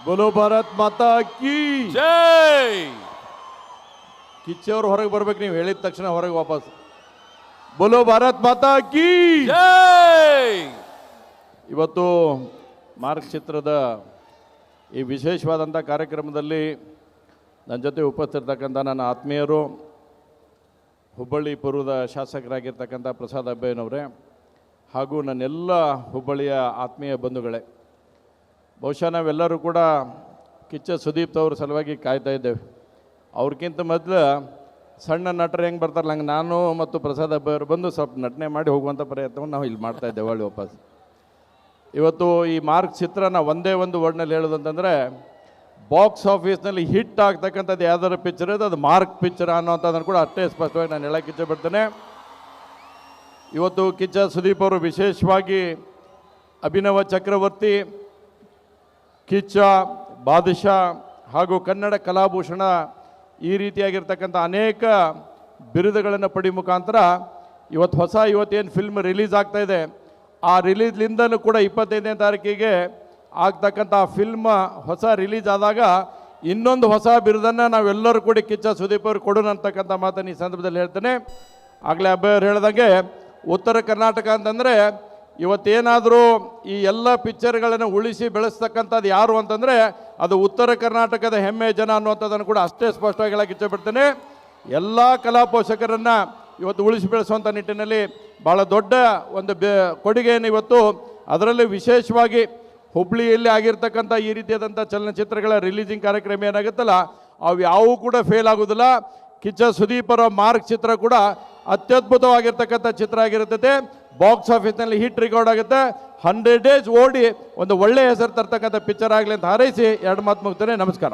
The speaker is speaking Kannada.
बोलो भारत माता की ಜೈ. ಕಿಚ್ಚವ್ರು ಹೊರಗೆ ಬರ್ಬೇಕು, ನೀವು ಹೇಳಿದ ತಕ್ಷಣ ಹೊರಗೆ ವಾಪಸ್. ಬೋಲೋ ಭಾರತ್ ಮಾತಾ ಕಿ ಜೈ. ಇವತ್ತು ಮಾರ್ಕ್ ಚಿತ್ರದ ಈ ವಿಶೇಷವಾದಂಥ ಕಾರ್ಯಕ್ರಮದಲ್ಲಿ ನನ್ನ ಜೊತೆ ಉಪಸ್ಥಿತರ್ತಕ್ಕಂಥ ನನ್ನ ಆತ್ಮೀಯರು, ಹುಬ್ಬಳ್ಳಿ ಪೂರ್ವದ ಶಾಸಕರಾಗಿರ್ತಕ್ಕಂಥ ಪ್ರಸಾದ್ ಅಬ್ಬಯ್ಯನವರೇ ಹಾಗೂ ನನ್ನೆಲ್ಲ ಹುಬ್ಬಳ್ಳಿಯ ಆತ್ಮೀಯ ಬಂಧುಗಳೇ, ಬಹುಶಃ ನಾವೆಲ್ಲರೂ ಕೂಡ ಕಿಚ್ಚ ಸುದೀಪ್ ಅವ್ರ ಸಲುವಾಗಿ ಕಾಯ್ತಾ ಇದ್ದೇವೆ. ಅವ್ರಿಗಿಂತ ಮೊದಲು ಸಣ್ಣ ನಟರು ಹೆಂಗೆ ಬರ್ತಾರಲ್ಲ ಹಂಗೆ ನಾನು ಮತ್ತು ಪ್ರಸಾದ್ ಅಬ್ಬಯ್ಯವರು ಬಂದು ಸ್ವಲ್ಪ ನಟನೆ ಮಾಡಿ ಹೋಗುವಂಥ ಪ್ರಯತ್ನವನ್ನು ನಾವು ಇಲ್ಲಿ ಮಾಡ್ತಾ ಇದ್ದೇವೆ ಒಳ್ಳೆ ವಾಪಸ್. ಇವತ್ತು ಈ ಮಾರ್ಕ್ ಚಿತ್ರನ ಒಂದೇ ಒಂದು ವರ್ಡ್ನಲ್ಲಿ ಹೇಳೋದಂತಂದರೆ, ಬಾಕ್ಸ್ ಆಫೀಸ್ನಲ್ಲಿ ಹಿಟ್ ಆಗ್ತಕ್ಕಂಥದ್ದು ಯಾವ್ದಾದ್ರು ಪಿಕ್ಚರ್ ಇದೆ ಅದು ಮಾರ್ಕ್ ಪಿಕ್ಚರ್ ಅನ್ನೋಂಥದ್ದನ್ನು ಕೂಡ ಅಷ್ಟೇ ಸ್ಪಷ್ಟವಾಗಿ ನಾನು ಹೇಳೋಕ್ಕೆ ಇಚ್ಛೆಪಡ್ತೇನೆ. ಇವತ್ತು ಕಿಚ್ಚ ಸುದೀಪ್ ಅವರು ವಿಶೇಷವಾಗಿ ಅಭಿನವ ಚಕ್ರವರ್ತಿ, ಕಿಚ್ಚ, ಬಾದಶಾ ಹಾಗೂ ಕನ್ನಡ ಕಲಾಭೂಷಣ ಈ ರೀತಿಯಾಗಿರ್ತಕ್ಕಂಥ ಅನೇಕ ಬಿರುದುಗಳನ್ನು ಪಡಿ ಮುಖಾಂತರ ಇವತ್ತೇನು ಫಿಲ್ಮ್ ರಿಲೀಸ್ ಆಗ್ತಾಯಿದೆ, ಆ ರಿಲೀಸ್ಲಿಂದಲೂ ಕೂಡ 25ನೇ ತಾರೀಕಿಗೆ ಆಗ್ತಕ್ಕಂಥ ಫಿಲ್ಮ್ ಹೊಸ ರಿಲೀಸ್ ಆದಾಗ ಇನ್ನೊಂದು ಹೊಸ ಬಿರುದನ್ನು ನಾವೆಲ್ಲರೂ ಕೂಡ ಕಿಚ್ಚ ಸುದೀಪ್ ಅವರು ಕೊಡೋಣ ಅಂತಕ್ಕಂಥ ಮಾತನ್ನು ಈ ಸಂದರ್ಭದಲ್ಲಿ ಹೇಳ್ತೇನೆ. ಆಗಲೇ ಅಬ್ಬಯ್ಯವ್ರು ಹೇಳ್ದಂಗೆ ಉತ್ತರ ಕರ್ನಾಟಕ ಅಂತಂದರೆ ಇವತ್ತೇನಾದರೂ ಈ ಎಲ್ಲ ಪಿಕ್ಚರ್ಗಳನ್ನು ಉಳಿಸಿ ಬೆಳೆಸ್ತಕ್ಕಂಥದ್ದು ಯಾರು ಅಂತಂದರೆ ಅದು ಉತ್ತರ ಕರ್ನಾಟಕದ ಹೆಮ್ಮೆ ಜನ ಅನ್ನುವಂಥದ್ದನ್ನು ಕೂಡ ಅಷ್ಟೇ ಸ್ಪಷ್ಟವಾಗಿ ಹೇಳಕ್ಕೆ ಇಚ್ಛೆಪಡ್ತೇನೆ. ಎಲ್ಲ ಕಲಾ ಪೋಷಕರನ್ನು ಇವತ್ತು ಉಳಿಸಿ ಬೆಳೆಸುವಂಥ ನಿಟ್ಟಿನಲ್ಲಿ ಭಾಳ ದೊಡ್ಡ ಒಂದು ಕೊಡುಗೆಯನ್ನು ಇವತ್ತು, ಅದರಲ್ಲಿ ವಿಶೇಷವಾಗಿ ಹುಬ್ಬಳ್ಳಿಯಲ್ಲಿ ಆಗಿರ್ತಕ್ಕಂಥ ಈ ರೀತಿಯಾದಂಥ ಚಲನಚಿತ್ರಗಳ ರಿಲೀಸಿಂಗ್ ಕಾರ್ಯಕ್ರಮ ಏನಾಗುತ್ತಲ್ಲ ಅವು ಯಾವೂ ಕೂಡ ಫೇಲ್ ಆಗೋದಿಲ್ಲ. ಕಿಚ್ಚ ಸುದೀಪರ ಮಾರ್ಕ್ ಚಿತ್ರ ಕೂಡ ಅತ್ಯದ್ಭುತವಾಗಿರ್ತಕ್ಕಂಥ ಚಿತ್ರ ಆಗಿರುತ್ತದೆ. ಬಾಕ್ಸ್ ಆಫೀಸ್ನಲ್ಲಿ ಹಿಟ್ ರೆಕಾರ್ಡ್ ಆಗುತ್ತೆ. 100 days ಓಡಿ ಒಂದು ಒಳ್ಳೆಯ ಹೆಸರು ತರ್ತಕ್ಕಂಥ ಪಿಕ್ಚರ್ ಆಗಲಿ ಅಂತ ಹಾರೈಸಿ ಎರಡು ಮಾತು ಮುಗ್ತೇನೆ. ನಮಸ್ಕಾರ.